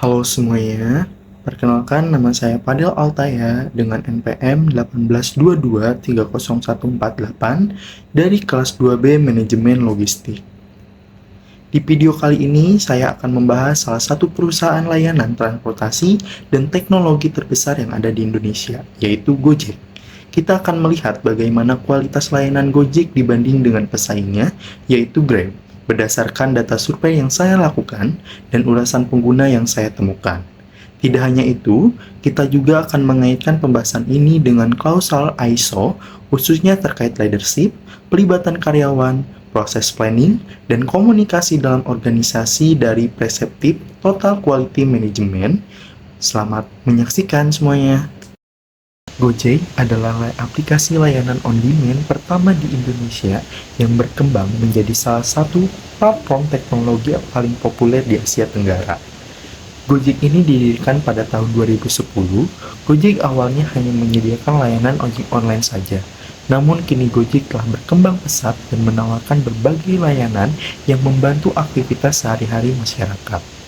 Halo semuanya, perkenalkan nama saya Fadil Altaya dengan NPM 1822304148 dari kelas 2B Manajemen Logistik. Di video kali ini, saya akan membahas salah satu perusahaan layanan transportasi dan teknologi terbesar yang ada di Indonesia, yaitu Gojek. Kita akan melihat bagaimana kualitas layanan Gojek dibanding dengan pesaingnya, yaitu Grab, berdasarkan data survei yang saya lakukan dan ulasan pengguna yang saya temukan. Tidak hanya itu, kita juga akan mengaitkan pembahasan ini dengan klausal ISO, khususnya terkait leadership, pelibatan karyawan, proses planning, dan komunikasi dalam organisasi dari Perceptive Total Quality Management. Selamat menyaksikan semuanya. Gojek adalah aplikasi layanan on-demand pertama di Indonesia yang berkembang menjadi salah satu platform teknologi paling populer di Asia Tenggara. Gojek ini didirikan pada tahun 2010. Gojek awalnya hanya menyediakan layanan ojek online saja. Namun kini Gojek telah berkembang pesat dan menawarkan berbagai layanan yang membantu aktivitas sehari-hari masyarakat.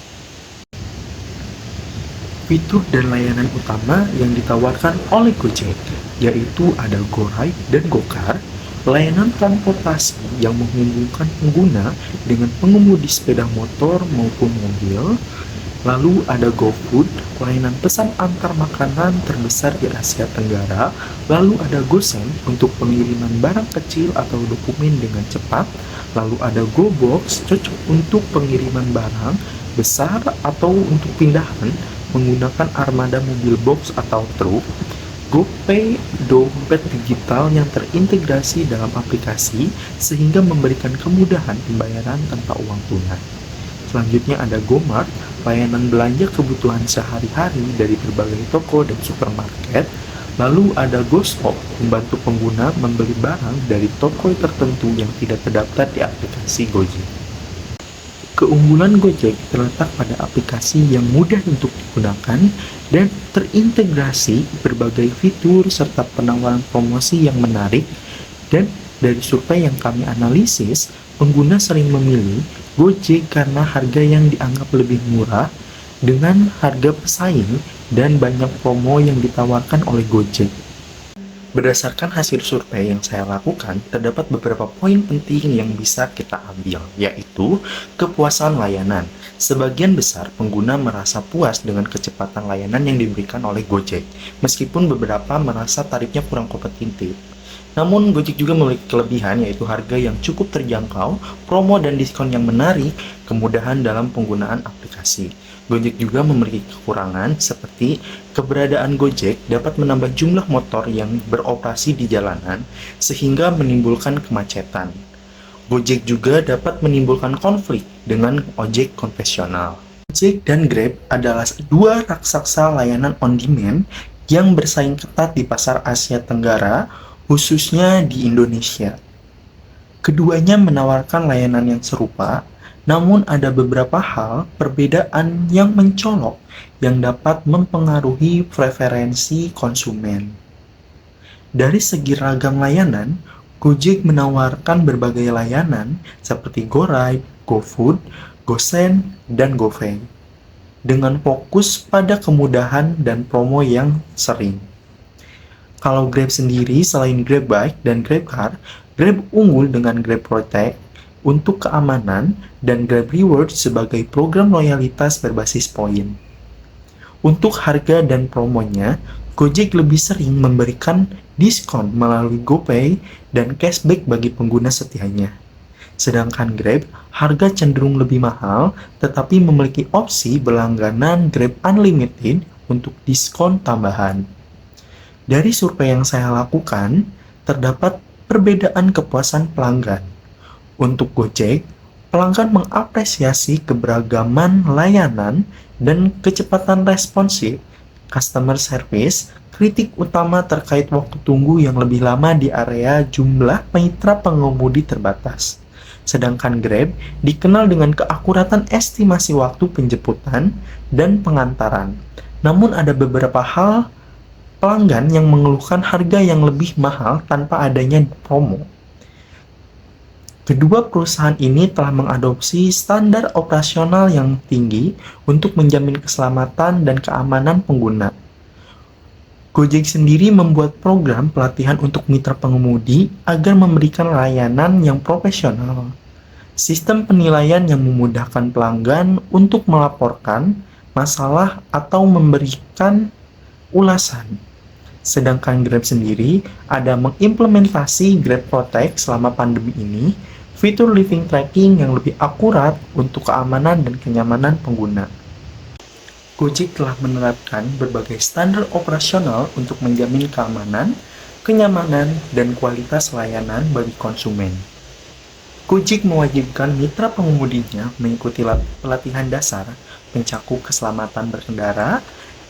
Fitur dan layanan utama yang ditawarkan oleh Gojek yaitu ada GoRide dan GoCar, layanan transportasi yang menghubungkan pengguna dengan pengemudi sepeda motor maupun mobil. Lalu ada GoFood, layanan pesan antar makanan terbesar di Asia Tenggara. Lalu ada GoSend untuk pengiriman barang kecil atau dokumen dengan cepat. Lalu ada GoBox, cocok untuk pengiriman barang besar atau untuk pindahan menggunakan armada mobil box atau truk. GoPay, dompet digital yang terintegrasi dalam aplikasi sehingga memberikan kemudahan pembayaran tanpa uang tunai. Selanjutnya ada GoMart, layanan belanja kebutuhan sehari-hari dari berbagai toko dan supermarket. Lalu ada GoStop, membantu pengguna membeli barang dari toko tertentu yang tidak terdaftar di aplikasi Gojek. Keunggulan Gojek terletak pada aplikasi yang mudah untuk digunakan dan terintegrasi berbagai fitur serta penawaran promosi yang menarik. Dan dari survei yang kami analisis, pengguna sering memilih Gojek karena harga yang dianggap lebih murah dengan harga pesaing dan banyak promo yang ditawarkan oleh Gojek. Berdasarkan hasil survei yang saya lakukan, terdapat beberapa poin penting yang bisa kita ambil, yaitu kepuasan layanan. Sebagian besar pengguna merasa puas dengan kecepatan layanan yang diberikan oleh Gojek, meskipun beberapa merasa tarifnya kurang kompetitif. Namun, Gojek juga memiliki kelebihan, yaitu harga yang cukup terjangkau, promo dan diskon yang menarik, kemudahan dalam penggunaan aplikasi. Gojek juga memiliki kekurangan seperti keberadaan Gojek dapat menambah jumlah motor yang beroperasi di jalanan sehingga menimbulkan kemacetan. Gojek juga dapat menimbulkan konflik dengan ojek konvensional. Gojek dan Grab adalah dua raksasa layanan on-demand yang bersaing ketat di pasar Asia Tenggara, khususnya di Indonesia. Keduanya menawarkan layanan yang serupa, namun ada beberapa hal perbedaan yang mencolok yang dapat mempengaruhi preferensi konsumen. Dari segi ragam layanan, Gojek menawarkan berbagai layanan seperti GoRide, GoFood, GoSend, dan GoPay, dengan fokus pada kemudahan dan promo yang sering. Kalau Grab sendiri, selain Grab Bike dan GrabCar, Grab unggul dengan Grab Protect untuk keamanan dan Grab Reward sebagai program loyalitas berbasis poin. Untuk harga dan promonya, Gojek lebih sering memberikan diskon melalui GoPay dan cashback bagi pengguna setianya. Sedangkan Grab, harga cenderung lebih mahal, tetapi memiliki opsi berlangganan Grab Unlimited untuk diskon tambahan. Dari survei yang saya lakukan, terdapat perbedaan kepuasan pelanggan. Untuk Gojek, pelanggan mengapresiasi keberagaman layanan dan kecepatan responsif customer service. Kritik utama terkait waktu tunggu yang lebih lama di area jumlah mitra pengemudi terbatas. Sedangkan Grab dikenal dengan keakuratan estimasi waktu penjemputan dan pengantaran. Namun ada beberapa hal pelanggan yang mengeluhkan harga yang lebih mahal tanpa adanya promo. Kedua perusahaan ini telah mengadopsi standar operasional yang tinggi untuk menjamin keselamatan dan keamanan pengguna. Gojek sendiri membuat program pelatihan untuk mitra pengemudi agar memberikan layanan yang profesional. Sistem penilaian yang memudahkan pelanggan untuk melaporkan masalah atau memberikan ulasan. Sedangkan Grab sendiri ada mengimplementasi Grab Protect selama pandemi ini, fitur living tracking yang lebih akurat untuk keamanan dan kenyamanan pengguna. Gojek telah menerapkan berbagai standar operasional untuk menjamin keamanan, kenyamanan, dan kualitas layanan bagi konsumen. Gojek mewajibkan mitra pengemudinya mengikuti pelatihan dasar, mencakup keselamatan berkendara,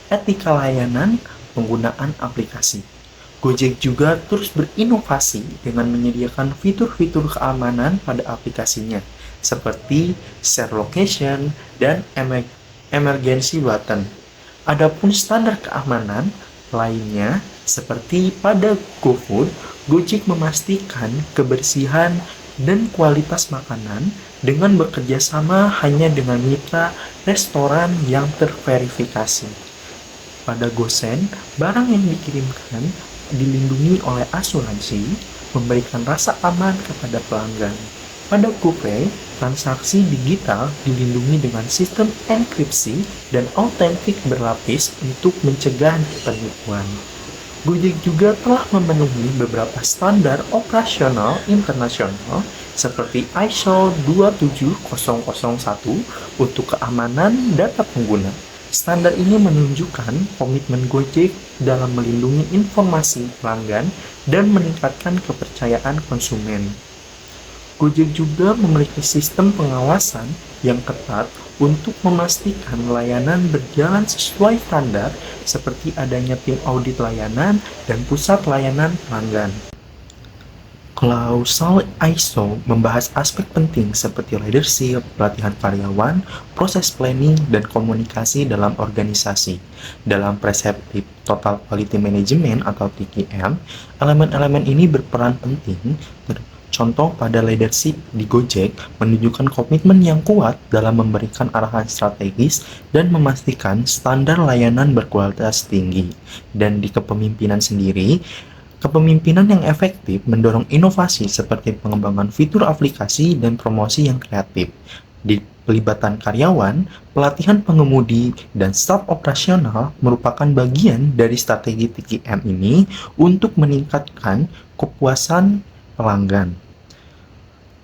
etika layanan, penggunaan aplikasi. Gojek juga terus berinovasi dengan menyediakan fitur-fitur keamanan pada aplikasinya, seperti share location dan emergency button. Adapun standar keamanan lainnya, seperti pada GoFood, Gojek memastikan kebersihan dan kualitas makanan dengan bekerja sama hanya dengan mitra restoran yang terverifikasi. Pada GoSend, barang yang dikirimkan dilindungi oleh asuransi, memberikan rasa aman kepada pelanggan. Pada GoPay, transaksi digital dilindungi dengan sistem enkripsi dan autentik berlapis untuk mencegah penipuan. Gojek juga telah memenuhi beberapa standar operasional internasional seperti ISO 27001 untuk keamanan data pengguna. Standar ini menunjukkan komitmen Gojek dalam melindungi informasi pelanggan dan meningkatkan kepercayaan konsumen. Gojek juga memiliki sistem pengawasan yang ketat untuk memastikan layanan berjalan sesuai standar seperti adanya tim audit layanan dan pusat layanan pelanggan. Klausal ISO membahas aspek penting seperti leadership, pelatihan karyawan, proses planning, dan komunikasi dalam organisasi. Dalam Prescriptive Total Quality Management atau TQM, elemen-elemen ini berperan penting. Contoh pada leadership di Gojek menunjukkan komitmen yang kuat dalam memberikan arahan strategis dan memastikan standar layanan berkualitas tinggi. Dan di kepemimpinan sendiri, kepemimpinan yang efektif mendorong inovasi seperti pengembangan fitur aplikasi dan promosi yang kreatif. Di pelibatan karyawan, pelatihan pengemudi, dan staf operasional merupakan bagian dari strategi TQM ini untuk meningkatkan kepuasan pelanggan.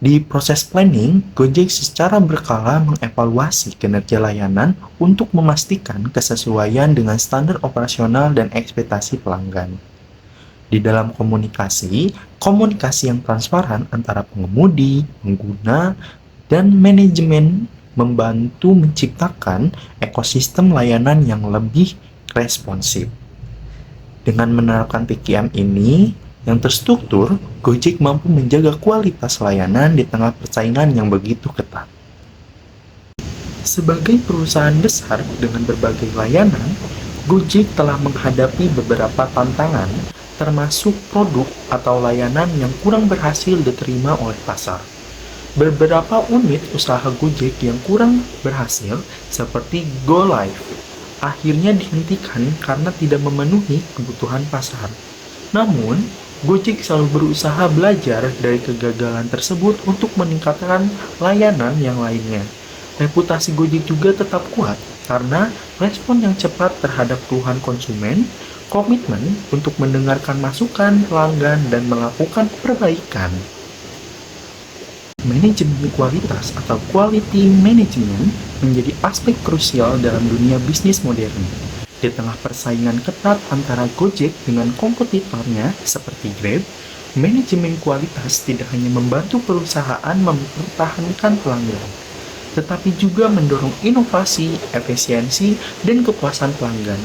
Di proses planning, Gojek secara berkala mengevaluasi kinerja layanan untuk memastikan kesesuaian dengan standar operasional dan ekspektasi pelanggan. Di dalam komunikasi yang transparan antara pengemudi, pengguna, dan manajemen membantu menciptakan ekosistem layanan yang lebih responsif. Dengan menerapkan TQM ini yang terstruktur, Gojek mampu menjaga kualitas layanan di tengah persaingan yang begitu ketat. Sebagai perusahaan besar dengan berbagai layanan, Gojek telah menghadapi beberapa tantangan, termasuk produk atau layanan yang kurang berhasil diterima oleh pasar. Beberapa unit usaha Gojek yang kurang berhasil, seperti Go Live, akhirnya dihentikan karena tidak memenuhi kebutuhan pasar. Namun, Gojek selalu berusaha belajar dari kegagalan tersebut untuk meningkatkan layanan yang lainnya. Reputasi Gojek juga tetap kuat karena respon yang cepat terhadap keluhan konsumen, komitmen untuk mendengarkan masukan pelanggan dan melakukan perbaikan. Manajemen kualitas atau quality management menjadi aspek krusial dalam dunia bisnis modern. Di tengah persaingan ketat antara Gojek dengan kompetitornya seperti Grab, manajemen kualitas tidak hanya membantu perusahaan mempertahankan pelanggan, tetapi juga mendorong inovasi, efisiensi, dan kepuasan pelanggan.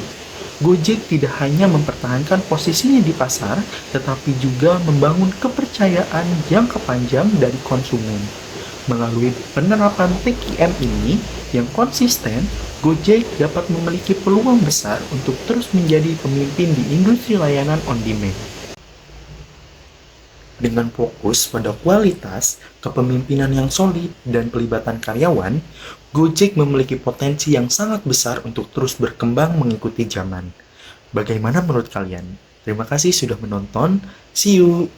Gojek tidak hanya mempertahankan posisinya di pasar, tetapi juga membangun kepercayaan jangka panjang dari konsumen. Melalui penerapan TQM ini yang konsisten, Gojek dapat memiliki peluang besar untuk terus menjadi pemimpin di industri layanan on-demand. Dengan fokus pada kualitas, kepemimpinan yang solid, dan pelibatan karyawan, Gojek memiliki potensi yang sangat besar untuk terus berkembang mengikuti zaman. Bagaimana menurut kalian? Terima kasih sudah menonton. See you!